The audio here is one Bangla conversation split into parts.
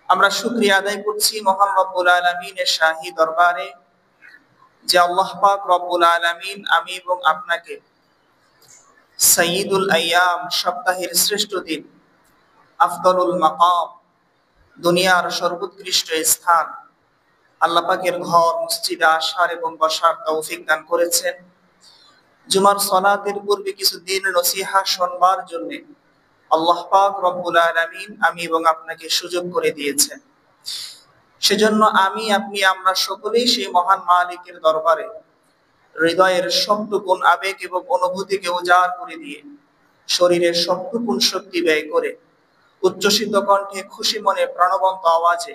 আমরা শুকরিয়া আদায় করছি মহান রব্বুল আলামিনের শাহী দরবারে যে আল্লাহ পাক রব্বুল আলামিন আমি এবং আপনাকে সাইয়্যিদুল আইয়াম সপ্তাহের শ্রেষ্ঠ দিন, আফদলুল মাকাম দুনিয়ার সর্বোৎকৃষ্ট স্থান আল্লাহ পাকের ঘর মসজিদে আসার এবং বসার তৌফিক দান করেছেন। জুমার সালাতের পূর্বে কিছু দিন নসিহা শুনবার জন্য আল্লাহ পাক রব্বুল আলামিন আমি এবং আপনাকে সুযোগ করে দিয়েছেন। সেজন্য আমি, আপনি, আমরা সকলেই সেই মহান মালিকের দরবারে হৃদয়ের সবটুকুন আবেগ এবং অনুভূতিকে উজাড় করে দিয়ে শরীরের সবটুকুন শক্তি ব্যয় করে উচ্চসিত কণ্ঠে খুশি মনে প্রাণবন্ত আওয়াজে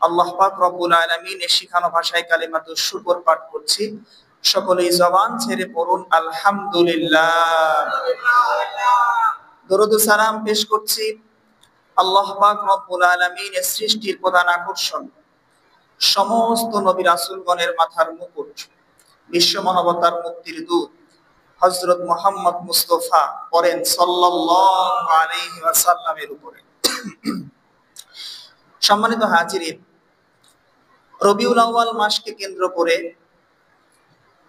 আল্লাহ পাক রব্বুল আলামিনের শিখানো ভাষায় কালিমাতুশ শুকর পাঠ করছি। সকলেই জবান ছেড়ে পড়ুন আলহামদুলিল্লাহ। দরুদ ও সালাম পেশ করছি আল্লাহ পাক রব্বুল আলামিনের সৃষ্টির প্রধান আকর্ষণ, সমস্ত নবী রাসূলগণের মাথার মুকুট, বিশ্ব মানবতার মুক্তির দূত হযরত মুহাম্মদ মুস্তাফা পড়েন সাল্লাল্লাহু আলাইহি ওয়াসাল্লামের উপরে। সম্মানিত হাজিরিন, রবিউল আউয়াল মাসকে কেন্দ্র করে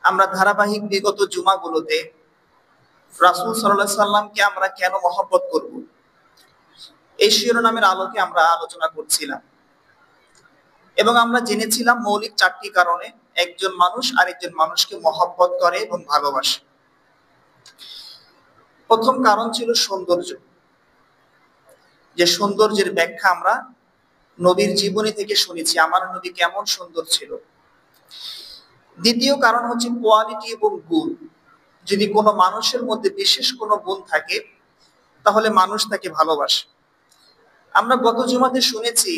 আমরা ধারাবাহিক বিগত জুমাগুলোতে রাসূল সাল্লাল্লাহু আলাইহি সাল্লামকে আমরা কেন মহব্বত করব, এই শিরোনামের আলোকে আমরা আলোচনা করছিলাম এবং আমরা জেনেছিলাম মৌলিক চারটি কারণে একজন মানুষ আরেকজন মানুষকে মহব্বত করে এবং ভালোবাসে। প্রথম কারণ ছিল সৌন্দর্য, যে সৌন্দর্যের ব্যাখ্যা আমরা নবীর জীবনী থেকে শুনেছি, আমার নবী কেমন সুন্দর ছিল। দ্বিতীয় কারণ হচ্ছে কোয়ালিটি এবং গুণ, যদি কোনো মানুষের মধ্যে বিশেষ কোনো গুণ থাকে তাহলে মানুষ তাকে ভালোবাসে। আমরা গত জুমাতে শুনেছি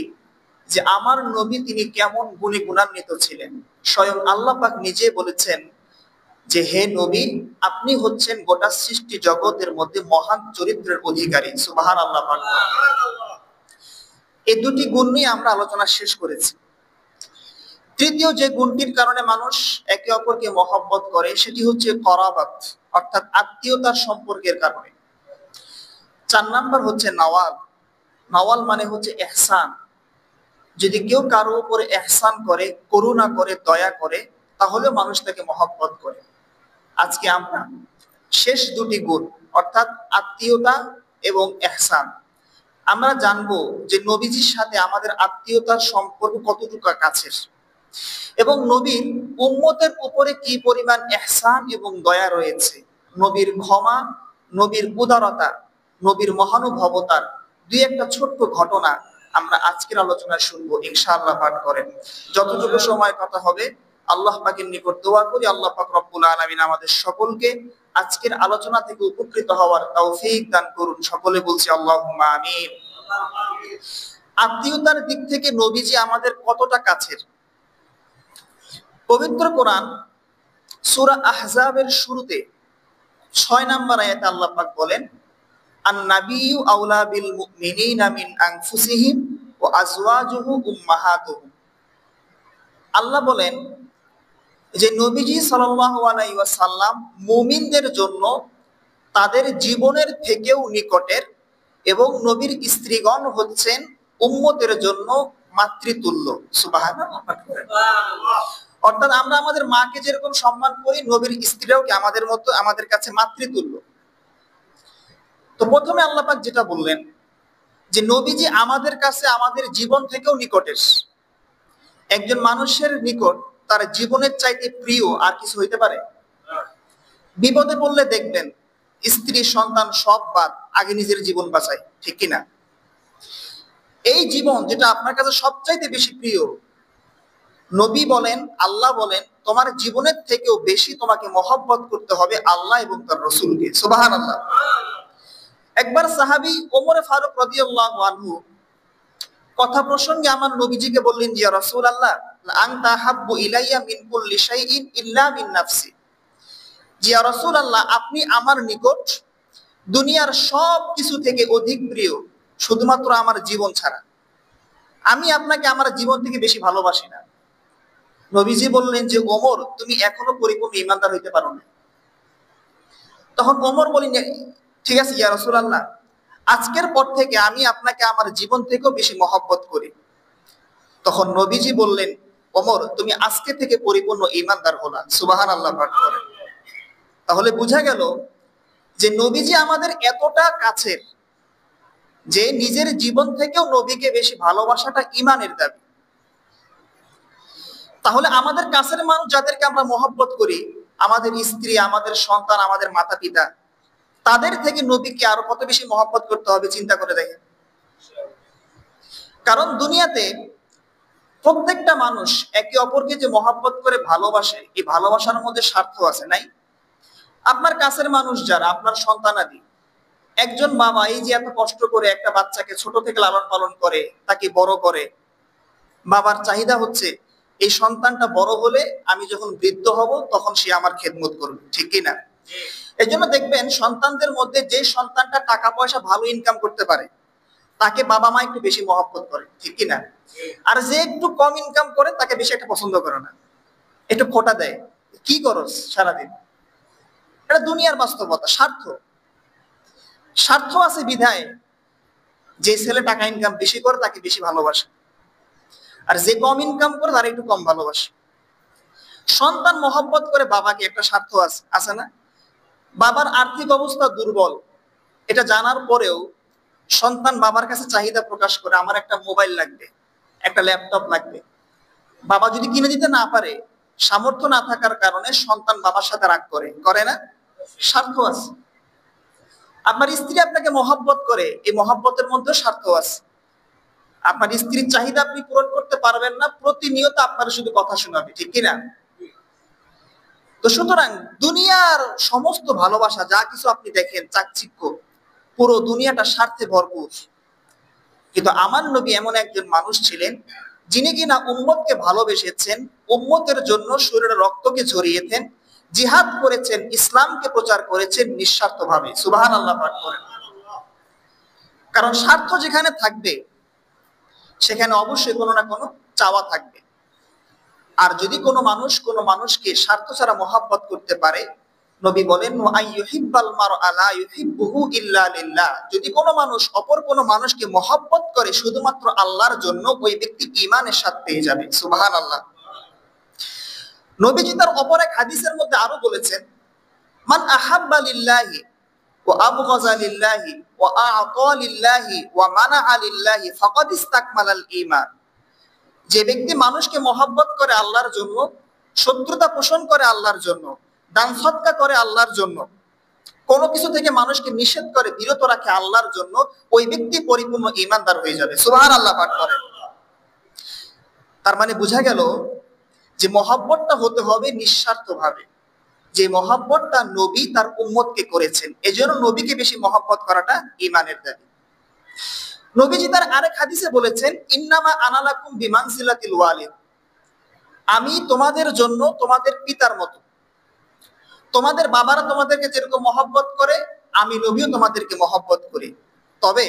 যে আমার নবী তিনি কেমন গুণে গুণান্বিত ছিলেন। স্বয়ং আল্লাহ পাক নিজে বলেছেন যে হে নবী, আপনি হচ্ছেন গোটা সৃষ্টি জগতের মধ্যে মহান চরিত্রের অধিকারী। সুবহানাল্লাহ। এই দুটি গুণ নিয়ে আমরা আলোচনা শেষ করেছি। তৃতীয় যে গুণটির কারণে মানুষ একে অপরকে মহব্বত করে সেটি হচ্ছে করাবাত, অর্থাৎ আত্মীয়তার সম্পর্কের কারণে। 4 নাম্বার হচ্ছে নওয়াল। নওয়াল মানে হচ্ছে ইহসান। যদি কেউ কারো উপরে ইহসান করে, করুণা করে, দয়া করে, তাহলে মানুষ তাকে মহব্বত করে। আজকে আমরা শেষ দুটি গুণ অর্থাৎ আত্মীয়তা এবং ইহসান আমরা জানবো যে নবীজির সাথে আমাদের আত্মীয়তার সম্পর্ক কতটুকু কাছের এবং নবীর উম্মতের উপরে কি পরিমাণ ইহসান এবং দয়া রয়েছে। নবীর ক্ষমা, নবীর উদারতা, নবীর মহানুভবতার দুই একটা ছোট্ট ঘটনা আমরা আজকের আলোচনায় শুনবো ইনশাআল্লাহ। পাঠ করেন। যতটুকু সময় কথা হবে আল্লাহ পাকের নিকট দোয়া করি আল্লাহ পাক রব্বুল আলামিন আমাদের সকলকে আজকের আলোচনা থেকে উপকৃত হওয়ার তৌফিক দান করুন। সকলে বলছি আল্লাহুম্মা আমিন। আত্মীয়তার দিক থেকে নবীজি আমাদের কতটা কাছের। পবিত্র কোরআন সূরা আহজাবের শুরুতে 6 নম্বর আয়াতে আল্লাহ পাক বলেন, আন-নাবিয়্যু আওলা বিল মুমিনিনা মিন আনফুসিহিম ওয়া আজওয়াজুহু উম্মাহাতুহুম। আল্লাহ বলেন যে নবীজি সাল্লাল্লাহু আলাইহি ওয়াসাল্লাম মুমিনদের জন্য তাদের জীবনের থেকেও নিকটের এবং নবীর স্ত্রীগণ হচ্ছেন উম্মতের জন্য মাতৃতুল্য। সুবহানাল্লাহ। অর্থাৎ আমরা আমাদের মাকে যেরকম সম্মান করি, নবীর স্ত্রীরাও কি আমাদের মতো আমাদের কাছে মাতৃতুল্য। তো প্রথমে আল্লাহ পাক যেটা বললেন যে নবীজি আমাদের কাছে আমাদের জীবন থেকেও নিকটের। একজন মানুষের নিকট তার জীবনের চাইতে প্রিয় আর কিছু হইতে পারে? বিপদে পড়লে দেখবেন স্ত্রী সন্তান সব বাদ, আগে নিজের জীবন বাঁচায়, ঠিক কিনা? এই জীবন যেটা আপনার কাছে সবচাইতে বেশি প্রিয়, নবী বলেন, আল্লাহ বলেন, তোমার জীবনের থেকেও বেশি তোমাকে মহব্বত করতে হবে আল্লাহ এবং তার রাসূলকে। সুবহানাল্লাহ। একবার সাহাবী ওমর ফারুক রাদিয়াল্লাহু আনহু কথা প্রসঙ্গে আমার নবীজিকে বললেন, যে ইয়া রাসূলুল্লাহ, আনতা হাব্বু ইলাইয়া মিন কুল্লি শাইইন ইল্লা মিন নাফসি। যে ইয়া রাসূলুল্লাহ, আপনি আমার নিকট দুনিয়ার সব কিছু থেকে অধিক প্রিয় শুধুমাত্র আমার জীবন ছাড়া। আমি আপনাকে আমার জীবন থেকে বেশি ভালোবাসি না। নবীজি বললেন যে ওমর, তুমি এখনো পরিপূর্ণ ঈমানদার হইতে পারো না। তখন ওমর বলেন, ঠিক আছে ইয়া রাসূলুল্লাহ, আজকের পর থেকে আমি আপনাকে আমার জীবন থেকেও বেশি মহব্বত করি। তখন নবীজি বললেন, ওমর তুমি আজকে থেকে পরিপূর্ণ ঈমানদার হলা। সুবহানাল্লাহ পাঠ করেন। তাহলে বোঝা গেল যে নবীজি আমাদের এতটা কাছের যে নিজের জীবন থেকেও নবীকে বেশি ভালোবাসাটা ঈমানের দাবি। তাহলে আমাদের কাছের মানুষ যাদেরকে আমরা মহব্বত করি, আমাদের স্ত্রী, আমাদের সন্তান, আমাদের মাতা পিতা, তাদের থেকে নবীকে আরো কত বেশি মহব্বত করতে হবে চিন্তা করে দেখেন। কারণ দুনিয়াতে প্রত্যেকটা মানুষ একে অপরকে যে মহব্বত করে ভালোবাসে, এই ভালোবাসার মধ্যে স্বার্থ আছে, নাই? আপনার কাছের মানুষ যারা, আপনার সন্তানাদি, একজন বাবা এই যে এত কষ্ট করে একটা বাচ্চাকে ছোট থেকে লালন পালন করে, তাকে বড় করে, বাবার চাহিদা হচ্ছে এই সন্তানটা বড় হলে আমি যখন বৃদ্ধ হব তখন সে আমার খেদমত করবে, ঠিক কিনা? এই জন্য দেখবেন সন্তানদের মধ্যে যে সন্তানটা টাকা পয়সা ভালো ইনকাম করতে পারে তাকে বাবা মা একটু বেশি মহব্বত করে, ঠিক কিনা? আর যে একটু কম ইনকাম করে তাকে বেশি একটা পছন্দ করে না, একটু খোটা দেয়, কি করস সারাদিন। এটা দুনিয়ার বাস্তবতা। স্বার্থ স্বার্থ আছে বিধায় যে ছেলে টাকা ইনকাম বেশি করে তাকে বেশি ভালোবাসে, আর যে কম ইনকাম করে তারা একটু কম ভালোবাসে। সন্তান মহব্বত করে বাবাকে, একটা স্বার্থ আছে, আছে না? বাবার আর্থিক অবস্থা দুর্বল, এটা জানার পরেও সন্তান বাবার কাছে চাহিদা প্রকাশ করে, আমার একটা মোবাইল লাগবে, একটা ল্যাপটপ লাগবে। বাবা যদি কিনে দিতে না পারে, সামর্থ্য না থাকার কারণে সন্তান বাবার সাথে রাগ করে, করে না? স্বার্থ আছে। আপনার স্ত্রী আপনাকে মহব্বত করে, এই মহব্বতের মধ্যে স্বার্থ আছে। আপনার স্ত্রীর চাহিদা আপনি পূরণ করতে পারবেন না, প্রতিনিয়ত আপনার শুধু কথা শোনাবে, ঠিক কিনা? তো সুতরাং দুনিয়ার সমস্ত ভালোবাসা যা কিছু আপনি দেখেন চাকচিক্য, পুরো দুনিয়াটা স্বার্থে ভরপুর। কিন্তু আমার নবী এমন একজন মানুষ ছিলেন যিনি কিনা উম্মতকে ভালোবেসেছেন, উম্মতের জন্য শরীরে রক্তকে ঝরিয়েছেন, জিহাদ করেছেন, ইসলামকে প্রচার করেছেন নিঃস্বার্থভাবে। সুবহানাল্লাহ পাঠ করেন। কারণ স্বার্থ যেখানে থাকবে সেখানে অবশ্যই কোনো না কোনো চাওয়া থাকবে। আর যদি কোনো মানুষ কোনো মানুষকে স্বার্থ ছাড়া মহব্বত করতে পারে, নবী বলেন আইয়ুহিব্বাল মারআ লা ইউহিব্বুহু ইল্লা লিল্লাহ, যদি কোনো মানুষ অপর কোনো মানুষকে মহব্বত করে শুধুমাত্র আল্লাহর জন্য, ওই ব্যক্তি ঈমানের স্বাদ পেয়ে যাবে। সুবহানাল্লাহ। নবীজি তার অপর এক হাদিসের মধ্যে আরো বলেছেন, মান আহাব্বা লিল্লাহি ওয়া আবগাযা লিল্লাহি ওয়া আ'তা লিল্লাহি ওয়া মানাআ লিল্লাহি ফাকাদ ইসতাকমালাল ঈমান। যে ব্যক্তি মানুষকে মহব্বত করে আল্লাহর জন্য, শত্রুতা পোষণ করে আল্লাহর জন্য, দান সদকা করে আল্লাহর জন্য, কোনো কিছু থেকে মানুষকে নিষেধ করে, বিরত রাখে আল্লাহর জন্য, ওই ব্যক্তি পরিপূর্ণ ঈমানদার হয়ে যাবে। সুবহানাল্লাহ পাঠ করে। তার মানে বোঝা গেল যে মহব্বতটা হতে হবে নিঃস্বার্থভাবে, যে মহব্বতটা নবী তার উম্মতকে করেছেন, এজন্য নবীকে বেশি মহব্বত করাটা ঈমানের দাবি। নবীজি তার আরেক হাদিসে বলেছেন, ইন্নামা আনালাকুম বিমানজিলাতিল ওয়ালিদ, আমি তোমাদের জন্য তোমাদের পিতার মতো। তোমাদের বাবারা তোমাদেরকে যেরকম মহব্বত করে, আমি নবীও তোমাদেরকে মহব্বত করি। তবে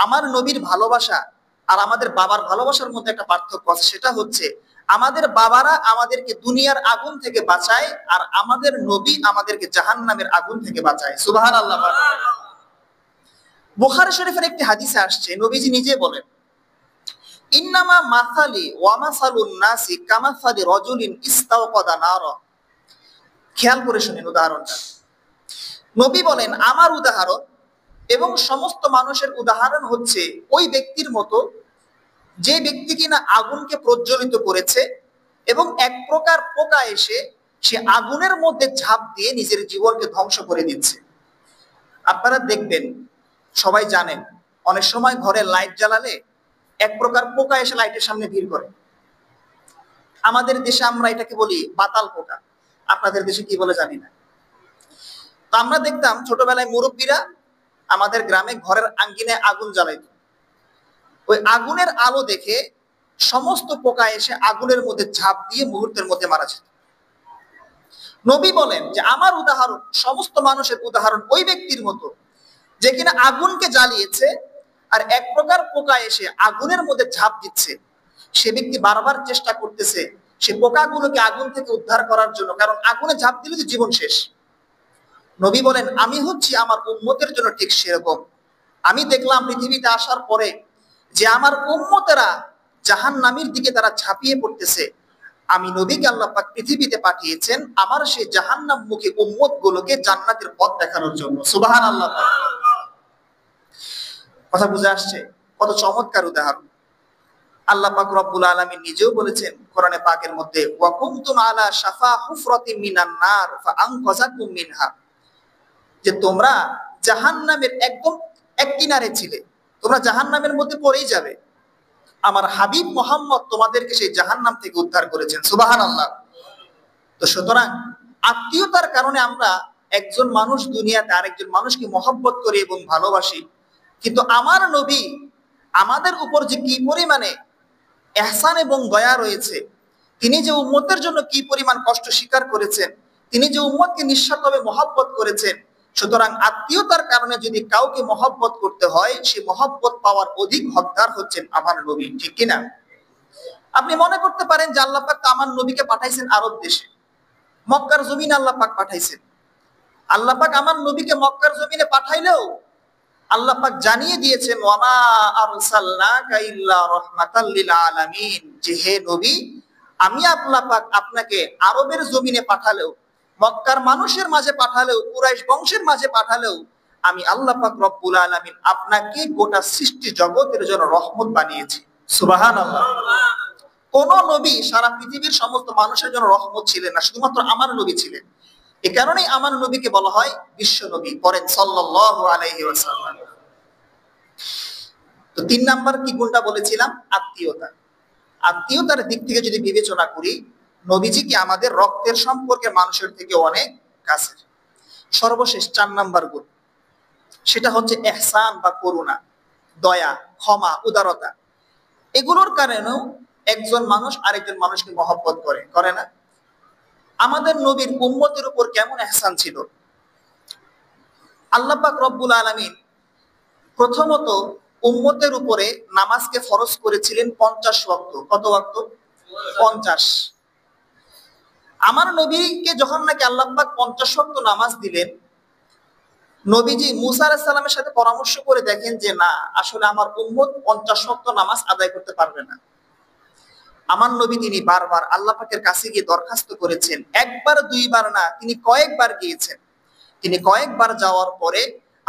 আমার নবীর ভালোবাসা আর আমাদের বাবার ভালোবাসার মধ্যে একটা পার্থক্য আছে, সেটা হচ্ছে আমাদের বাবারা আমাদেরকে দুনিয়ার আগুন থেকে বাঁচায়, আর আমাদের নবী আমাদেরকে জাহান্নামের আগুন থেকে বাঁচায়। সুবহানাল্লাহ। বুখারী শরীফের একটি হাদিসে আসছে, নবীজি নিজে বলেন, ইন্নামা মাসালি ওয়া মাসালুন নাসি কামাসালি রাজুলিন ইস্তাওকাদা নারা। খেয়াল করে শুনেন উদাহরণটা। নবী বলেন, আমার উদাহরণ এবং সমস্ত মানুষের উদাহরণ হচ্ছে ওই ব্যক্তির মতো যে ব্যক্তি কিনা আগুনকে প্রজ্বলিত করেছে এবং এক প্রকার পোকা এসে সে আগুনের মধ্যে ঝাঁপ দিয়ে নিজের জীবনকে ধ্বংস করে দিচ্ছে। আপনারা দেখবেন, সবাই জানেন, অনেক সময় ঘরে লাইট জ্বালালে এক প্রকার পোকা এসে লাইটের সামনে ভিড় করে। আমাদের দেশে আমরা এটাকে বলি বাতাল পোকা, আপনাদের দেশে কি বলে জানি না। তো আমরা দেখতাম ছোটবেলায় মুরব্বীরা আমাদের গ্রামে ঘরের আঙ্গিনায় আগুন জ্বালাইত, ওই আগুনের আলো দেখে সমস্ত পোকা এসে আগুনের মধ্যে ঝাঁপ দিয়ে মুহূর্তের মধ্যে মারা যেত। নবী বলেন যে আমার উদাহরণ, সমস্ত মানুষের উদাহরণ ওই ব্যক্তির মতো যে কিনা আগুনকে জ্বালিয়েছে আর এক প্রকার পোকা এসে আগুনের মধ্যে ঝাঁপ দিচ্ছে। সে ব্যক্তি বারবার চেষ্টা করতেছে সে পোকাগুলোকে আগুন থেকে উদ্ধার করার জন্য, কারণ আগুনে ঝাঁপ দিলে তো জীবন শেষ। নবী বলেন, আমি হচ্ছি আমার উম্মতের জন্য ঠিক সেরকম। আমি দেখলাম পৃথিবীতে আসার পরে যে আমার উম্মতেরা জাহান্নামের দিকে তারা ঝাঁপিয়ে পড়তেছে। আমি নবীকে আল্লাহ পাক পৃথিবীতে পাঠিয়েছেন আমার সেই জাহান্নাম মুখী উম্মত গুলোকে জান্নাতের পথ দেখানোর জন্য। সুবহানাল্লাহ। কথা বুঝে আসছে? কত চমৎকার উদাহরণ। আল্লাহ পাক রব্বুল আলামিন নিজেও বলেছেন কোরআনে পাকের মধ্যে, ওয়া কুনতুম আলা শাফা হুফরাতিন মিনান নার ফাআনকাযাকুম মিনহা, যে তোমরা জাহান্নামের একদম এক কিনারে ছিলে, তোমরা জাহান্নামের মধ্যে পড়েই যাবে, আমার হাবিব মুহাম্মদ তোমাদেরকে সেই জাহান্নাম থেকে উদ্ধার করেছেন। সুবহানাল্লাহ। তো সুতরাং আত্মীয়তার কারণে আমরা একজন মানুষ দুনিয়াতে আরেকজন মানুষকে মহব্বত করি এবং ভালোবাসি, কিন্তু আমার নবী আমাদের উপর যে কি পরিমাণে ইহসান এবং দয়া রয়েছে, তিনি যে উম্মতের জন্য কি পরিমাণ কষ্ট স্বীকার করেছেন, তিনি যে উম্মতকে নিঃস্বার্থভাবে মহব্বত করেছেন। সুতরাং আত্মীয়তার কারণে যদি কাউকে মহব্বত করতে হয়, সেই মহব্বত পাওয়ার অধিক হকদার হচ্ছেন আমার নবী, ঠিক কিনা? আপনি মনে করতে পারেন যে আল্লাহ পাক আমার নবীকে পাঠাইছেন আরব দেশে, মক্কার জমিনে আল্লাহ পাক পাঠাইছেন। আল্লাহ পাক আমার নবীকে মক্কার জমিনে পাঠাইলেও আল্লাহ পাক জানিয়ে দিয়েছেন, ওয়ামা আরসালনাকা ইল্লা রাহমাতাল লিল আলামিন, যে হে নবী, আমি আল্লাহ পাক আপনাকে আরবের জমিনে পাঠালেও, মক্কার মানুষের মাঝে পাঠালেও, কুরাইশ বংশের মাঝে পাঠালেও, আমি আল্লাহ পাক রব্বুল আলামিন আপনাকে গোটা সৃষ্টি জগতের জন্য রহমত বানিয়েছি। সুবহানাল্লাহ। কোন নবী সারা পৃথিবীর সমস্ত মানুষের জন্য রহমত ছিলেন না, শুধুমাত্র আমার নবী ছিলেন। এ কারণেই আমার নবীকে বলা হয় বিশ্ব নবী। পড়েন সাল্লাল্লাহু আলাইহি ওয়াসাল্লাম। তো 3 নাম্বার কি গুণটা বলেছিলাম? আত্মীয়তা। আত্মীয়তার দিক থেকে যদি বিবেচনা করি, নবীজি কি আমাদের রক্তের সম্পর্কের মানুষের থেকে অনেক কাছের। সর্বশেষ 4 নাম্বার গুণ, সেটা হচ্ছে ইহসান বা করুণা, দয়া, ক্ষমা, উদারতা। এগুলোর কারণেও একজন মানুষ আরেকজন মানুষকে মহব্বত করে না? আমাদের নবীর উম্মতের উপর কেমন ইহসান ছিল। আল্লাহ পাক রব্বুল আলামিন প্রথমত উম্মতের উপরে নামাজকে ফরজ করেছিলেন 50 ওয়াক্ত। কত ওয়াক্ত? 50। আমার নবীকে যখন নাকি আল্লাহ পাক 50 ওয়াক্ত নামাজ দিলেন, নবীজি মুসা আলাইহিস সালামের সাথে পরামর্শ করে দেখেন যে না, আসলে আমার উম্মত 50 ওয়াক্ত নামাজ আদায় করতে পারবে না। আমার নবী তিনি বারবার আল্লাহ পাকের কাছে গিয়ে দরখাস্ত করেছেন, একবার দুইবার না, তিনি কয়েকবার গিয়েছেন। তিনি কয়েকবার যাওয়ার পরে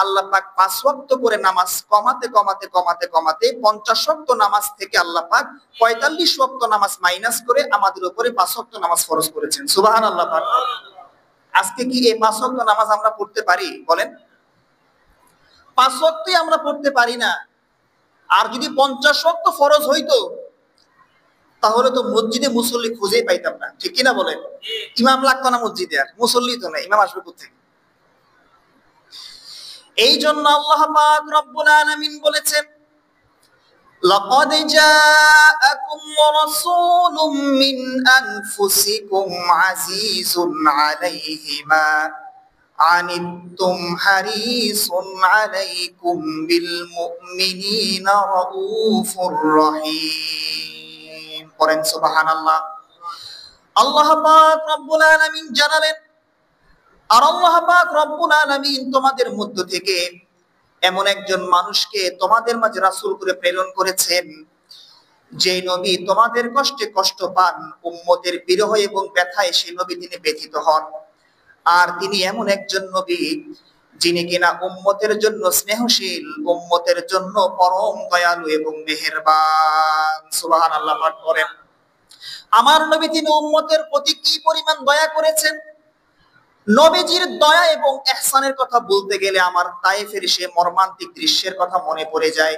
আল্লাহ পাক 5 ওয়াক্ত করে নামাজ কমাতে কমাতে কমাতে কমাতে 50 ওয়াক্ত নামাজ থেকে আল্লাহ পাক 45 ওয়াক্ত নামাজ মাইনাস করে আমাদের উপরে 5 ওয়াক্ত নামাজ ফরজ করেছেন। সুবহানাল্লাহ। আজকে কি এই 5 ওয়াক্ত নামাজ আমরা পড়তে পারি? বলেন। 5 ওয়াক্তই আমরা পড়তে পারি না। আর যদি 50 ওয়াক্ত ফরজ হইতো, তাহলে তো মসজিদে মুসল্লি খুঁজেই পাইতাম না, ঠিক কিনা বলেন? ইমাম লাগতো না মসজিদে, আর মুসল্লি তো না, ইমাম আসবে কোথা থেকে? এই জন্য আল্লাহ পাক রব্বুল আলামিন বলেছেন, লাকাদ জাআকুম রাসূলুম মিন আনফুসিকুম আজিজুন আলাইহি মা আনিতুম হারিসুন আলাইকুম বিল মুমিনিনা রাউফুর রহিম। পড়েন সুবহানাল্লাহ। আল্লাহ পাক রব্বুল আলামিন জানালেন, আর আল্লাহ পাক রব্বুল আলামিন তোমাদের মধ্য থেকে এমন একজন মানুষকে তোমাদের মাঝে রাসূল করে প্রেরণ করেছেন, যে নবী তোমাদের কষ্টে কষ্ট পান, উম্মতের বিরহ এবং ব্যথায় সেই নবী তিনি ব্যথিত হন। আর তিনি এমন একজন নবী যিনি কিনা উম্মতের জন্য স্নেহশীল, উম্মতের জন্য পরম দয়ালু এবং মেহেরবান। সুবহানাল্লাহ পাঠ করেন। আমার নবী তিনি উম্মতের প্রতি কি পরিমাণ দয়া করেছেন। নবীজির দয়া এবং ইহসানের কথা বলতে গেলে আমার তায়েফের সেই মর্মান্তিক দৃশ্যের কথা মনে পড়ে যায়।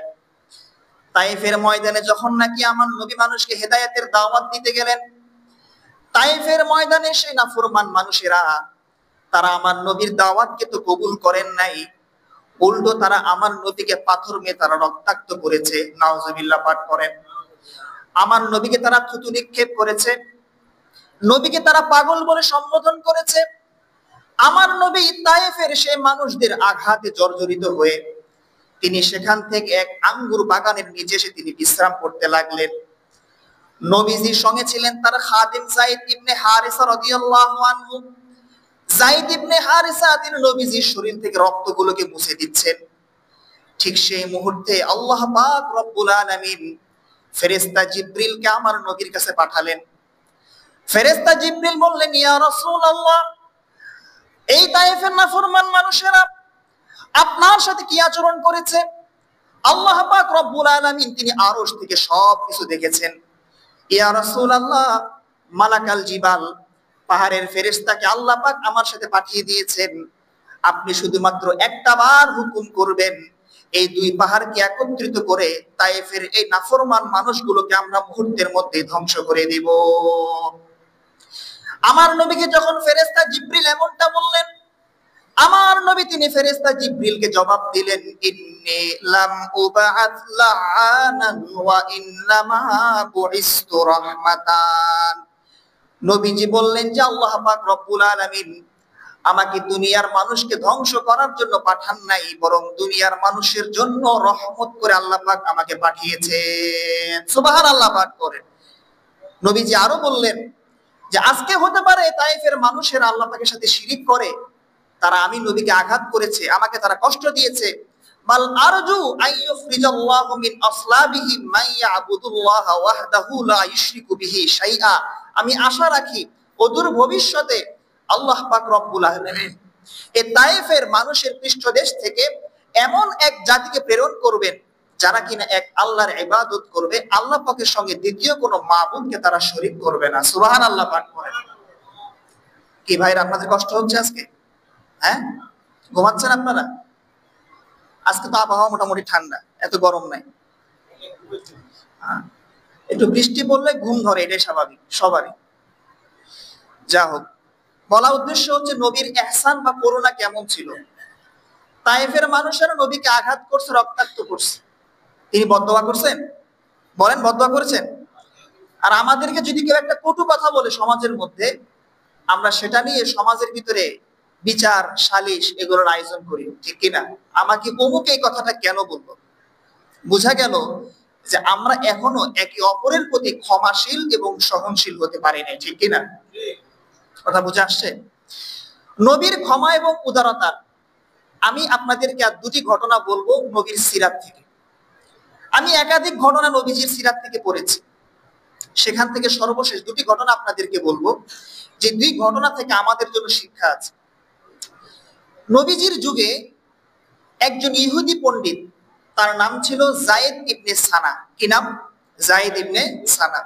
তায়েফের ময়দানে যখন নাকি আমার নবী মানুষকে হেদায়েতের দাওয়াত দিতে গেলেন, তায়েফের ময়দানে সেই নাফরমান মানুষেরা তারা আমার নবীর দাওয়াতকে তো কবুল করেন নাই, উল্টো তারা আমার নবীকে পাথর মেরে তারা রক্তাক্ত করেছে। নাউজুবিল্লাহ পাঠ করেন। আমার নবীকে তারা থুতু নিক্ষেপ করেছে, নবীকে তারা পাগল বলে সম্বোধন করেছে। আমার নবী তায়েফের সেই মানুষদের আঘাতে জর্জরিত হয়ে তিনি সেখান থেকে এক আঙ্গুর বাগানের নিচে এসে তিনি বিশ্রাম করতে লাগলেন। নবীজির সঙ্গে ছিলেন তার খাদিম যায়েদ ইবনে হারিসা রাদিয়াল্লাহু আনহু। যায়েদ ইবনে হারিসা তিনি নবীজির শরীর থেকে রক্তগুলোকে মুছে দিচ্ছেন। ঠিক সেই মুহূর্তে আল্লাহ পাক রব্বুল আলামিন ফেরেশতা জিবরিলকে আমার নবীর কাছে পাঠালেন। ফেরেশতা জিবরিল বললেন, ইয়া রাসূলুল্লাহ, এই তায়েফের নাফরমান মানুষেরা আপনার সাথে কি আচরণ করেছে? আল্লাহ পাক রব্বুল আলামিন তিনি আরশ থেকে সবকিছু দেখেছেন। ইয়া রাসূলুল্লাহ, মালাকাল জিবাল, পাহাড়ের ফেরেশতাকে আল্লাহ পাক আমার সাথে পাঠিয়ে দিয়েছেন। আপনি শুধুমাত্র একটা বার হুকুম করবেন, এই দুই পাহাড়কে একত্রিত করে তায়েফের এই নাফরমান মানুষগুলোকে আমরা মুহূর্তের মধ্যে ধ্বংস করে দিব। আমার নবীকে যখন ফেরেশতা জিবরিল এমনটা বললেন, আমার নবী তিনি ফেরেশতা জিবরিলকে জবাব দিলেন, ইন্নী লাম উবআত লাআনান ওয়া ইন্নামা বুইসতু রাহমাতান। নবীজি বললেন যে আল্লাহ পাক রব্বুল আলামিন আমাকে দুনিয়ার মানুষকে ধ্বংস করার জন্য পাঠান নাই, বরং দুনিয়ার মানুষের জন্য রহমত করে আল্লাহ পাক আমাকে পাঠিয়েছেন। সুবহানাল্লাহ পাঠ করেন। নবীজি আরো বললেন যে আজকে হতে পারে তায়েফের মানুষেরা আল্লাহ পাকের সাথে শিরিক করে, তারা আমি নবীকে আঘাত করেছে, আমাকে তারা কষ্ট দিয়েছে। বাল আরজু আইয়ুফরিজাল্লাহু মিন আসলাবিহিম মান ইয়াবুদুল্লাহা ওয়াহদাহু লা ইউশরিকু বিহি শাইআ। আমি আশা রাখি অদূর ভবিষ্যতে আল্লাহ পাক রব্বুল আলামিন এই তায়েফের মানুষের পৃষ্ঠদেশ থেকে এমন এক জাতিকে প্রেরণ করবেন যারা কিনা এক আল্লাহর ইবাদত করবে, আল্লাহ পাকের সঙ্গে দ্বিতীয় কোনো মাবুদকে তারা শরীক করবে না। সুবহানাল্লাহ পাঠ করেন। কি ভাইরা আপনাদের কষ্ট হচ্ছে আজকে? হ্যাঁ, ঘুমাচ্ছেন আপনারা? আজকে তো আবহাওয়া মোটামুটি ঠান্ডা, এত গরম নাই। একটু বৃষ্টি পড়লে ঘুম ধরে, এটাই স্বাভাবিক সবারই। যা হোক, বলা উদ্দেশ্য হচ্ছে নবীর ইহসান বা করুণা কেমন ছিল। তায়েফের মানুষেরা নবীকে আঘাত করছে, রক্তাক্ত করছে, তিনি বদদোয়া করছেন? বলেন, বদদোয়া করেছেন? আর আমাদেরকে যদি কেউ একটা কটু কথা বলে সমাজের মধ্যে, আমরা সেটা নিয়ে সমাজের ভিতরে বিচার সালিশ এগুলোর আয়োজন করি, ঠিক কিনা? আমাকে অমুক এই কথাটা কেন বলবো? বোঝা গেল যে আমরা এখনো একে অপরের প্রতি ক্ষমাশীল এবং সহনশীল হতে পারি না, ঠিক কিনা? কথা বুঝে আসছে? নবীর ক্ষমা এবং উদারতার আমি আপনাদেরকে আর দুটি ঘটনা বলবো নবীর সিরাত থেকে। আমি একাধিক ঘটনা নবীজির সিরাত থেকে পড়েছি, সেখান থেকে সর্বশেষ দুটি ঘটনা আপনাদেরকে বলবো, যে দুই ঘটনা থেকে আমাদের জন্য শিক্ষা আছে। নবীজির যুগে একজন ইহুদি পণ্ডিত, তার নাম ছিল যায়েদ ইবনে সানা। কি নাম? যায়েদ ইবনে সানা।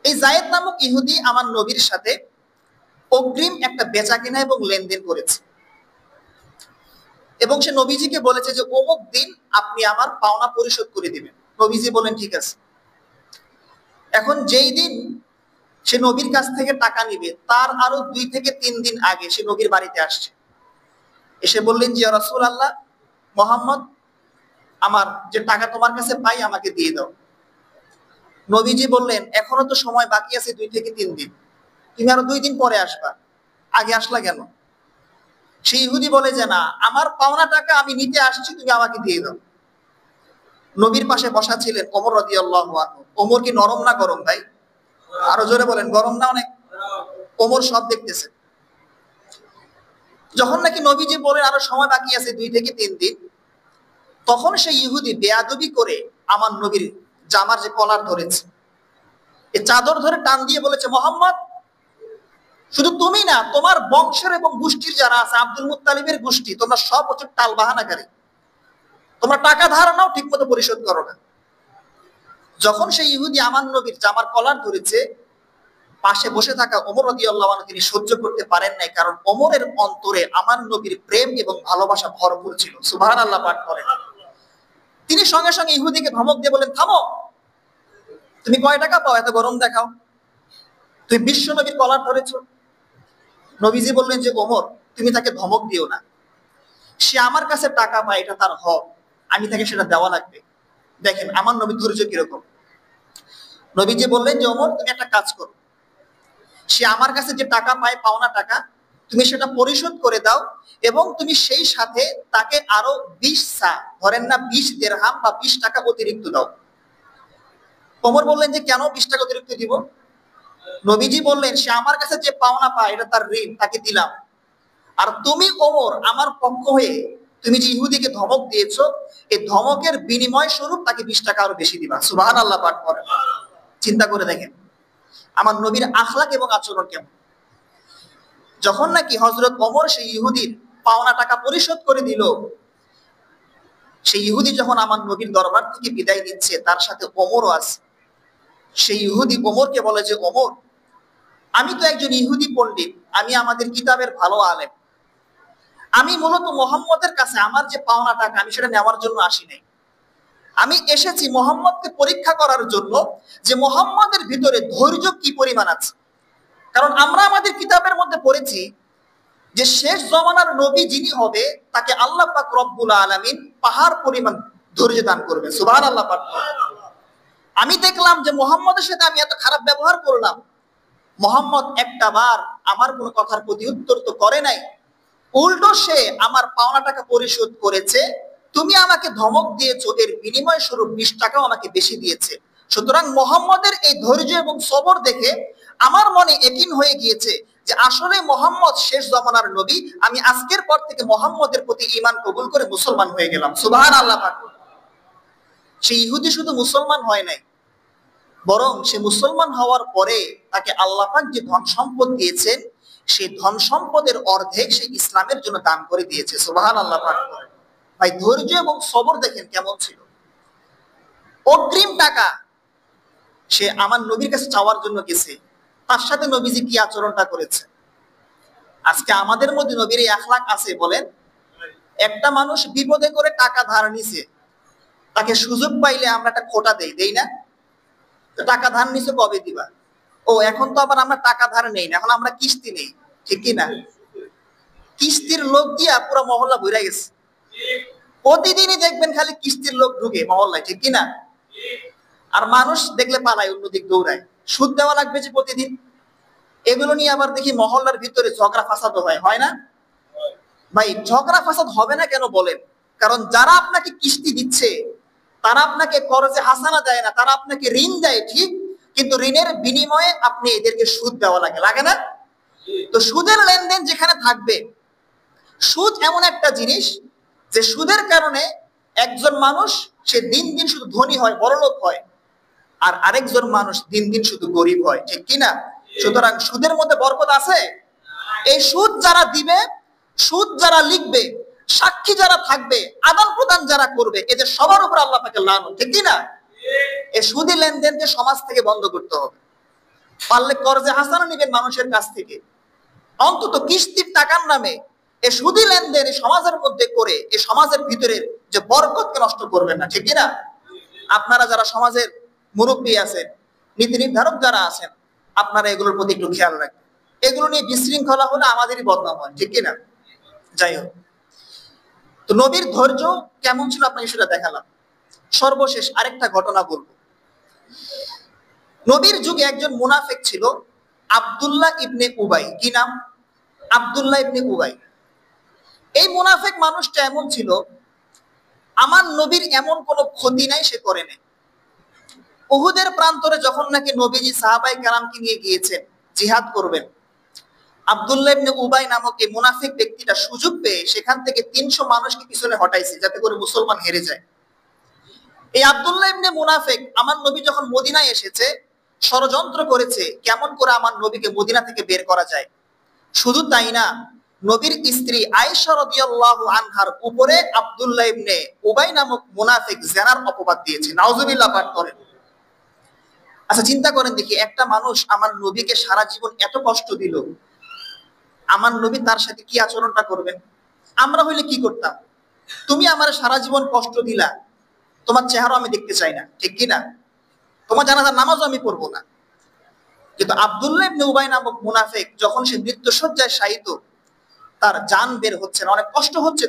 এই যায়েদ নামক ইহুদি আমার নবীর সাথে অগ্রিম একটা বেচা কেনা এবং লেনদেন করেছে, এবং সে নবীজিকে বলেছে যে অমুক দিন আপনি আমার পাওনা পরিশোধ করে দিবেন। নবীজি বলেন ঠিক আছে। এখন যেই দিন সে নবীর কাছ থেকে টাকা নিবে, তার আরো 2 থেকে 3 দিন আগে সে নবীর বাড়িতে আসছে। এসে বললেন যে ইয়া রাসূলুল্লাহ, মুহাম্মদ, আমার যে টাকা তোমার কাছে পাই আমাকে দিয়ে দাও। নবীজি বললেন এখনো তো সময় বাকি আছে 2 থেকে 3 দিন, তুমি আরো 2 দিন পরে আসবা, আগে আসলা কেন? সেই ইহুদি বলে যে না, আমার পাওনা টাকা আমি নিতে আসছি, তুমি আমাকে দিয়ে দাও। নবীর পাশে বসা ছিলেন ওমর রাদিয়াল্লাহু আনহু। ওমর কি নরম না গরম ভাই? আরো জোরে বলেন, গরম না অনেক? ওমর সব দেখতেছে। যখন নাকি নবীজি বলেন আরো সময় বাকি আছে 2 থেকে 3 দিন, তখন সেই ইহুদি বেয়াদবি করে আমার নবীর জামার যে কলার ধরেছে, এই চাদর ধরে টান দিয়ে বলেছে, মুহাম্মদ, শুধু তুমি না, তোমার বংশের এবং গোষ্ঠীর যারা আছে, আব্দুল মুত্তালিবের গোষ্ঠী, তোমরা সব হচ্ছে টাল বাহানাকারী, তোমরা টাকা ধার নাও, ঠিক মতো পরিশোধ করো না। যখন সেই ইহুদি আমার নবীর জামার কলার ধরেছে, পাশে বসে থাকা ওমর রাদিয়াল্লাহু আনহু তিনি সহ্য করতে পারেন নাই, কারণ ওমরের অন্তরে আমার নবীর প্রেম এবং ভালোবাসা ভরপুর ছিল। সুবহানাল্লাহ পাঠ করেন। তিনি সঙ্গে সঙ্গে ইহুদিকে ধমক দিয়ে বলেন, থামো, তুমি কয় টাকা পাও, এত গরম দেখাও, তুমি বিশ্ব নবীর কলার ধরেছো। নবীজি বললেন যে ওমর, তুমি তাকে ধমক দিও না, সে আমার কাছে টাকা পায়, এটা তার হক, আমি তাকে সেটা দেওয়া লাগবে। দেখেন আমার নবীর ধৈর্য কিরকম। নবীজি বললেন যে ওমর, তুমি একটা কাজ করো, সে আমার কাছে যে টাকা পায়, পাওনা টাকা, তুমি সেটা পরিশোধ করে দাও, এবং তুমি সেই সাথে তাকে আরো 20 সা, ধরেন না 20 দিরহাম বা 20 টাকা অতিরিক্ত দাও। ওমর বললেন যে কেন 20 টাকা অতিরিক্ত দিব? নবীজি বললেন সে আমার কাছে যে পাওনা পায়, এটা তার ঋণ, তাকে দিলাম। আর তুমি ওমর আমার পক্ষ হয়ে তুমি যে ইহুদিকে ধমক দিয়েছো, এই ধমকের বিনিময় স্বরূপ তাকে 20 টাকা আরো বেশি দিবা। সুবহানাল্লাহ পাঠ করেন। চিন্তা করে দেখেন আমার নবীর আখলাক এবং আচরণ কেমন। যখন নাকি হযরত ওমর সেই ইহুদির পাওনা টাকা পরিশোধ করে দিল, সেই ইহুদি যখন আমার নবীর দরবার থেকে বিদায় নিচ্ছে, তার সাথে ওমরও আছে। সেই ইহুদি ওমরকে বলে যে, ওমর, আমি তো একজন ইহুদি পণ্ডিত, আমি আমাদের কিতাবের ভালো আলেম, আমি মূলত মোহাম্মদের কাছে আমার যে পাওনা টাকা আমি সেটা নেওয়ার জন্য আসি নাই। আমি এসেছি মোহাম্মদকে পরীক্ষা করার জন্য যে মোহাম্মদের ভিতরে ধৈর্য কি পরিমাণ আছে। কারণ আমরা আমাদের কিতাবের মধ্যে পড়েছি যে শেষ জমানার নবী যিনি হবে তাকে আল্লাহ পাক রব্বুল আলামিন পাহাড় পরিমাণ ধৈর্য দান করবে। সুবহানাল্লাহ পাক। আমি দেখলাম যে মোহাম্মদের সাথে আমি এত খারাপ ব্যবহার করলাম, মোহাম্মদ একটা বার আমার কোনো কথার প্রতি উত্তর তো করে নাই, উল্টো সে আমার পাওনা টাকা পরিশোধ করেছে। তুমি আমাকে ধমক দিয়েছো, এর বিনিময় স্বরূপ 20 টাকাও আমাকে বেশি দিয়েছে। সুতরাং মোহাম্মদের এই ধৈর্য এবং সবর দেখে আমার মনে ইয়াকিন হয়ে গিয়েছে যে আসলে মোহাম্মদ শেষ জমানার নবী। আমি আজকের পর থেকে মোহাম্মদের প্রতি ঈমান কবুল করে মুসলমান হয়ে গেলাম। সুবহানাল্লাহ পাক। সেই ইহুদি শুধু মুসলমান হয় নাই, বরং সে মুসলমান হওয়ার পরে তাকে আল্লাহ পাক যে ধন সম্পদ দিয়েছেন, সেই ধন সম্পদের অর্ধেক সে ইসলামের জন্য দান করে দিয়েছে। সুবহানাল্লাহ পাক। ভাই ধৈর্য এবং সবর দেখেন কেমন ছিল। অগ্রিম টাকা সে আমার নবীর কাছে চাওয়ার জন্য গেছে, তার সাথে নবীজি কি আচরণটা করেছে। আজকে আমাদের মধ্যে নবীর এই আখলাক আছে বলেন? একটা মানুষ বিপদে করে টাকা ধার নিছে, তাকে সুযোগ পাইলে আমরা একটা খোটা দেই না? তো টাকা ধার নিছে কবে দিবা? ও এখন তো আবার আমরা টাকা ধার নেই না, এখন আমরা কিস্তি নেই, ঠিক কি না? কিস্তির লোক দিয়া পুরো মহল্লা ভরে গেছে। প্রতিদিনই দেখবেন খালি কিস্তির লোক ঢুকে মহল্লায়, ঠিক কি না? আর মানুষ দেখলে পালায়, অন্যদিক দৌড়ায়। সুদ দেওয়া লাগবে যে প্রতিদিন। এগুলো নিয়ে আবার দেখি মহল্লার ভিতরে ঝগড়া ফাসাদ হয় না? ভাই ঝগড়া ফাসাদ হবে না কেন বলেন? কারণ যারা আপনাকে কিস্তি দিচ্ছে তারা আপনাকে কর্জে হাসানা দেয় না, তারা আপনাকে ঋণ দেয় ঠিক, কিন্তু ঋণের বিনিময়ে আপনি এদেরকে সুদ দেওয়া লাগে না? তো সুদের লেনদেন যেখানে থাকবে, সুদ এমন একটা জিনিস যে সুদের কারণে একজন মানুষ সে দিন দিন শুধু ধনী হয়, বড়লোক হয়, আর আরেকজন মানুষ দিন দিন শুধু গরিব হয়, ঠিক কিনা? সুতরাং সুদের মধ্যে বরকত আছে। এই সুদ যারা দিবে, সুদ যারা লিখবে, সাক্ষী যারা থাকবে, আদান প্রদান যারা করবে, এদের সবার উপর আল্লাহ পাকের লানত, ঠিক কিনা? এই সুদি লেনদেনকে সমাজ থেকে বন্ধ করতে হবে। পারলে কর্জে হাসানা নিবেন মানুষের কাছ থেকে, অন্তত কিস্তির টাকার নামে এই সুদি লেনদেন এই সমাজের মধ্যে করে এই সমাজের ভিতরে যে বরকতকে নষ্ট করবেন না, ঠিক কিনা? আপনারা যারা সমাজের মুরব্বী আছেন, নীতি নির্ধারক যারা আছেন, আপনারা এগুলোর প্রতি একটু খেয়াল রাখবেন। এগুলো নিয়ে বিশৃঙ্খলা হলে আমাদেরই বদনাম হয়, ঠিক কিনা? যাই হোক, তো নবীর ধৈর্য কেমন ছিল আপনাকে সেটা দেখালাম। সর্বশেষ আরেকটা ঘটনা বলবো। নবীর যুগে একজন মুনাফিক ছিল, আব্দুল্লাহ ইবনে উবাই। কি নাম? আব্দুল্লাহ ইবনে উবাই। এই মুনাফিক মানুষটা এমন ছিল, আমার নবীর এমন কোনো ক্ষতি নাই সে করে নাই। উহুদের প্রান্তরে যখন নাকি নবীজি সাহাবায়ে কেরামকে নিয়ে গিয়েছেন জিহাদ করবেন, আব্দুল্লাহ ইবনে উবাই নামক এই মুনাফিক ব্যক্তিটা সুযোগ পেয়ে সেখান থেকে 300 মানুষকে পিছনে হটাইছে যাতে করে মুসলমান হেরে যায়। এই আব্দুল্লাহ ইবনে মুনাফিক আমার নবী যখন মদিনায় এসেছে ষড়যন্ত্র করেছে কেমন করে আমার নবীকে মদিনা থেকে বের করা যায়। শুধু তাই না, নবীর স্ত্রী আয়েশা রাদিয়াল্লাহু আনহার উপরে আব্দুল্লাহ ইবনে উবাই নামক মুনাফিক জিনার অপবাদ দিয়েছে। নাউজুবিল্লাহ পাঠ করেন। আচ্ছা চিন্তা করেন দেখি, একটা মানুষ আমার নবীকে সারা জীবন এত কষ্ট দিল, আমার নবী তার সাথে কি আচরণটা করবেন? আমরা হইলে কি করতাম? তুমি আমার সারা জীবন কষ্ট দিলা, তোমার চেহারা আমি দেখতে চাই না, ঠিক কিনা? তোমার জানাজার নামাজও আমি পড়বো না। কিন্তু আব্দুল্লাহ ইবনে উবাই নামক মুনাফিক যখন সে মৃত্যুশয্যায় শায়িত, তার জান বের হচ্ছে না, অনেক কষ্ট হচ্ছে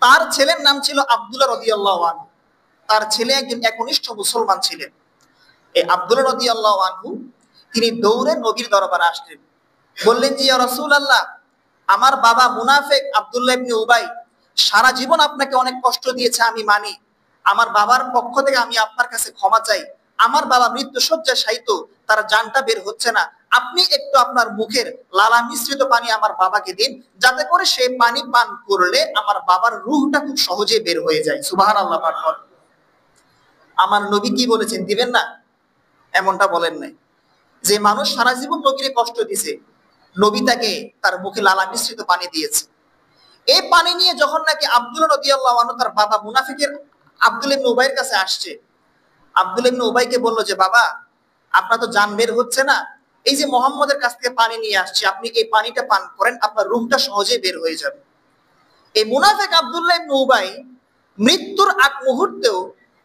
তার ছেলের নাম ছিল আব্দুল্লাহ রাদিয়াল্লাহু আনহু। তার ছেলে একজন একনিষ্ঠ মুসলমান ছিলেন। এই আব্দুল্লাহ রাদিয়াল্লাহু আনহু তিনি দৌড়ে নবীর দরবারে আসলেন, বললেন যে ইয়া রাসূলুল্লাহ, আমার বাবা মুনাফিক আব্দুল্লাহ ইবনে উবাই সারা জীবন আপনাকে অনেক কষ্ট দিয়েছে, আমি মানি। আমার বাবার পক্ষ থেকে আমি আপনার কাছে ক্ষমা চাই, আমার বাবা মৃত্যু শয্যায় শায়িত, তার জানটা বের হচ্ছে না, আপনি একটু আপনার মুখের লালা মিশ্রিত পানি আমার বাবাকে দিন, যাতে করে সে পানি পান করলে আমার বাবার রূহটা খুব সহজে বের হয়ে যায়। সুবহানাল্লাহ পাঠ করেন। আমার নবী কি বলেছেন, দিবেন না? এমনটা বলেন নাই। যে মানুষ সারা জীবন নবীকে কষ্ট দিছে, নবী তাকে তার মুখে লালা মিশ্রিত পানি দিয়েছে। এই পানি নিয়ে যখন নাকি আব্দুল্লাহ রাদিয়াল্লাহু আনহু তার বাবা মুনাফিকের আব্দুল্লাহ ইবনে উবাইয়ের কাছে আসছে, আব্দুল্লাহ ইবনে উবাইকে বলল যে, বাবা আপনার তো জান বের হচ্ছে না, এই যে মুহাম্মদের কাছ থেকে পানি নিয়ে আসছি, আপনি এই পানিটা পান করেন, আপনার রূহটা সহজেই বের হয়ে যাবে। এই মুনাফিক আব্দুল্লাহ ইবনে উবাই মৃত্যুর আগ মুহূর্তেও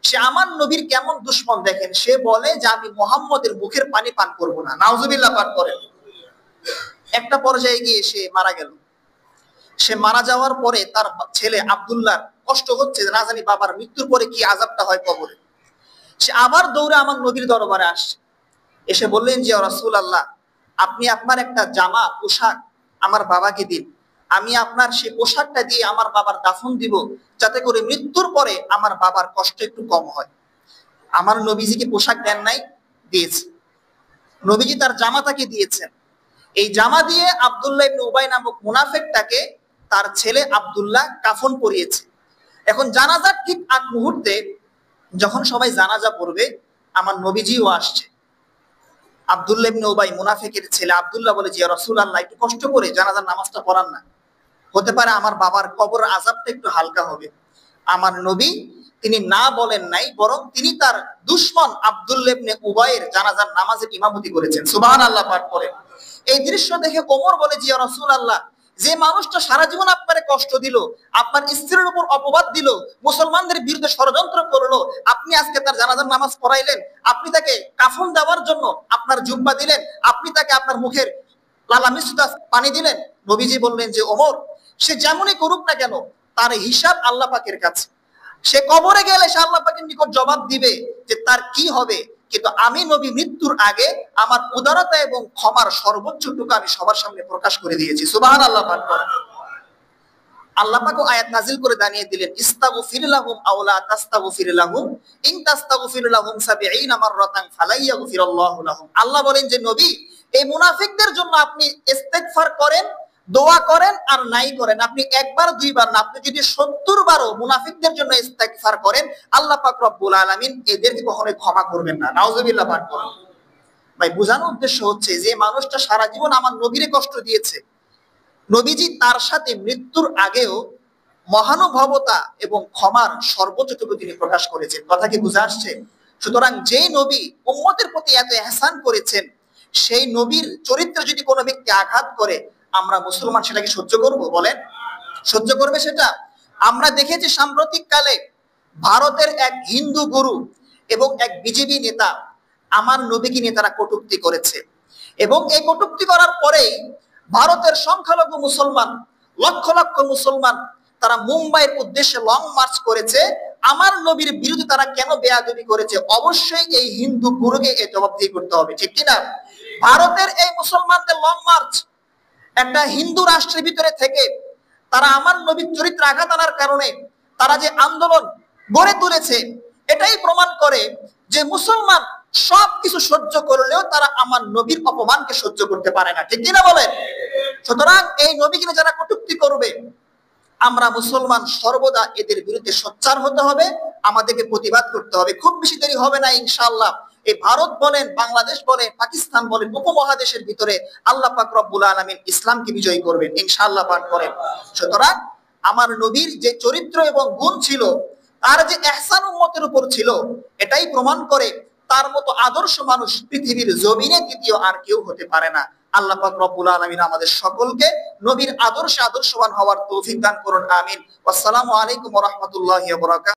সে আমার নবীর কেমন দুশমন দেখেন, সে বলে যে আমি মুহাম্মদের মুখের পানি পান করব না। নাউজুবিল্লাহ পাঠ করেন। একটা পর্যায়ে গিয়ে সে মারা গেল। সে মারা যাওয়ার পরে তার ছেলে আব্দুল্লাহ কষ্ট হচ্ছে, না জানি বাবার মৃত্যুর পরে কি আযাবটা হয় কবরে। সে আবার দৌড়ে আমার নবীর দরবারে আসছে, এসে বললেন যে রাসূলুল্লাহ, আপনি আপনার একটা জামা পোশাক আমার বাবাকে দিন, আমি আপনার সেই পোশাকটা দিয়ে আমার বাবার দাফন দিব, যাতে করে মৃত্যুর পরে আমার বাবার কষ্ট একটু কম হয়। আমার নবীজিকে পোশাক দেন নাই? দিয়েছে। নবীজি তার জামা তাকে দিয়েছেন। এই জামা দিয়ে আব্দুল্লাহ ইবনে উবাই নামক মুনাফিকটাকে তার ছেলে আব্দুল্লাহ কাফন পরিয়েছে। এখন জানাজার ঠিক আগ মুহূর্তে যখন সবাই জানাজা পড়বে, আমার নবীজিও আসছে। আব্দুল্লাহ ইবনে উবাই মুনাফিকের ছেলে আব্দুল্লাহ বলে যে রাসূলুল্লাহ, একটু কষ্ট করে জানাজার নামাজটা পড়ান না, হতে পারে আমার বাবার কবর আযাবটা একটু হালকা হবে। আমার নবী তিনি না বলেন নাই, বরং তিনি তার দুশমন আব্দুল্লাহ ইবনে উবাইয়ের জানাজার নামাজের ইমামতি করেছেন। সুবহানাল্লাহ পাঠ করে। এই দৃশ্য দেখে ওমর বলে যে রাসূলুল্লাহ, যে মানুষটা সারা জীবন আপনারে কষ্ট দিল, আপনার স্ত্রীর উপর অপবাদ দিল, মুসলমানদের বিরুদ্ধে ষড়যন্ত্র করলো, আপনি আজকে তার জানাজার নামাজ পড়াইলেন, আপনি তাকে কাফন দেওয়ার জন্য আপনার জুব্বা দিলেন, আপনি তাকে আপনার মুখের লালা মিশ্রিত পানি দিলেন। নবীজি বললেন যে ওমর, সে যেমনই করুক না কেন, তার হিসাব আল্লাহ পাকের কাছে। সে কবরে গেলে সে আল্লাহ পাকের নিকট জবাব দিবে যে তার কি হবে, কিন্তু আমি নবী মৃত্যুর আগে আমার উদারতা এবং ক্ষমার সর্বোচ্চটুকু আমি সবার সামনে প্রকাশ করে দিয়েছি। সুবহানাল্লাহ পাঠ করেন। আল্লাহ পাক আয়াত নাযিল করে জানিয়ে দিলেন, ইস্তাগফির লাহুম আও লা তাস্তাগফির লাহুম ইন তাস্তাগফির লাহুম ৭০ মাররাতান ফালাইয়াগফিরাল্লাহু লাহুম। আল্লাহ বলেন যে নবী, এই মুনাফিকদের জন্য আপনি ইস্তেগফার করেন, দোয়া করেন আর নাই করেন, আপনি একবার দুইবার না, আপনি যদি ৭০ বারও মুনাফিকদের জন্য ইস্তেগফার করেন, আল্লাহ পাক রব্বুল আলামিন এদেরকে কখনোই ক্ষমা করবেন না। নাউজুবিল্লাহ পাঠ করেন। ভাই, বোঝানোর উদ্দেশ্য হচ্ছে যে মানুষটা সারা জীবন আমার নবীরে কষ্ট দিয়েছে, নবীজি তার সাথে মৃত্যুর আগেও মহানুভবতা এবং ক্ষমার সর্বোচ্চটুকু তিনি প্রকাশ করেছেন। কথা কি বুঝে আসছে? সুতরাং যেই নবী উম্মতের প্রতি এত ইহসান করেছেন, সেই নবীর চরিত্রে যদি কোনো ব্যক্তি আঘাত করে, আমরা মুসলমান সেটাকে সহ্য করব? বলেন, সহ্য করবে সেটা? আমরা দেখেছি সাম্প্রতিক কালে ভারতের এক হিন্দু গুরু এবং এক বিজেপি নেতা আমার নবীকে নিয়ে তারা কটূক্তি করেছে, এবং এই কটূক্তি করার পরেই ভারতের সংখ্যালঘু মুসলমান, লক্ষ লক্ষ মুসলমান, তারা মুম্বাইয়ের উদ্দেশ্যে লং মার্চ করেছে। আমার নবীর বিরুদ্ধে তারা কেন বেয়াদবি করেছে, অবশ্যই এই হিন্দু গুরুকে এই জবাবদিহি করতে হবে, ঠিক কিনা? ভারতের এই মুসলমানদের লং মার্চ একটা হিন্দু রাষ্ট্রের ভিতরে থেকে তারা আমার নবীর চরিত্রে আঘাত আনার কারণে তারা যে আন্দোলন গড়ে তুলেছে, এটাই প্রমাণ করে যে মুসলমান সবকিছু সহ্য করলেও তারা আমার নবীর অপমানকে সহ্য করতে পারে না, ঠিক কিনা বলেন? সুতরাং এই নবীকে যারা কটূক্তি করবে, আমরা মুসলমান সর্বদা এদের বিরুদ্ধে সোচ্চার হতে হবে, আমাদেরকে প্রতিবাদ করতে হবে। খুব বেশি দেরি হবে না ইনশাআল্লাহ। এই ভারত বলেন, বাংলাদেশ বলেন, পাকিস্তান বলেন, উপমহাদেশের ভিতরে আল্লাহ পাক রব্বুল আলামিন ইসলামকে বিজয়ী করবেন ইনশাআল্লাহ পাঠ করেন। সুতরাং আমার নবীর যে চরিত্র এবং গুণ ছিল, তার যে ইহসান উম্মতের উপর ছিল, এটাই প্রমাণ করে তার মতো আদর্শ মানুষ পৃথিবীর জমিনে দ্বিতীয় আর কেউ হতে পারে না। আল্লাহ পাক রব্বুল আলামিন আমাদের সকলকে নবীর আদর্শে আদর্শবান হওয়ার তৌফিক দান করুন, আমিন। আসসালামু আলাইকুম ওয়া রাহমাতুল্লাহি ওয়া বারাকাতুহু।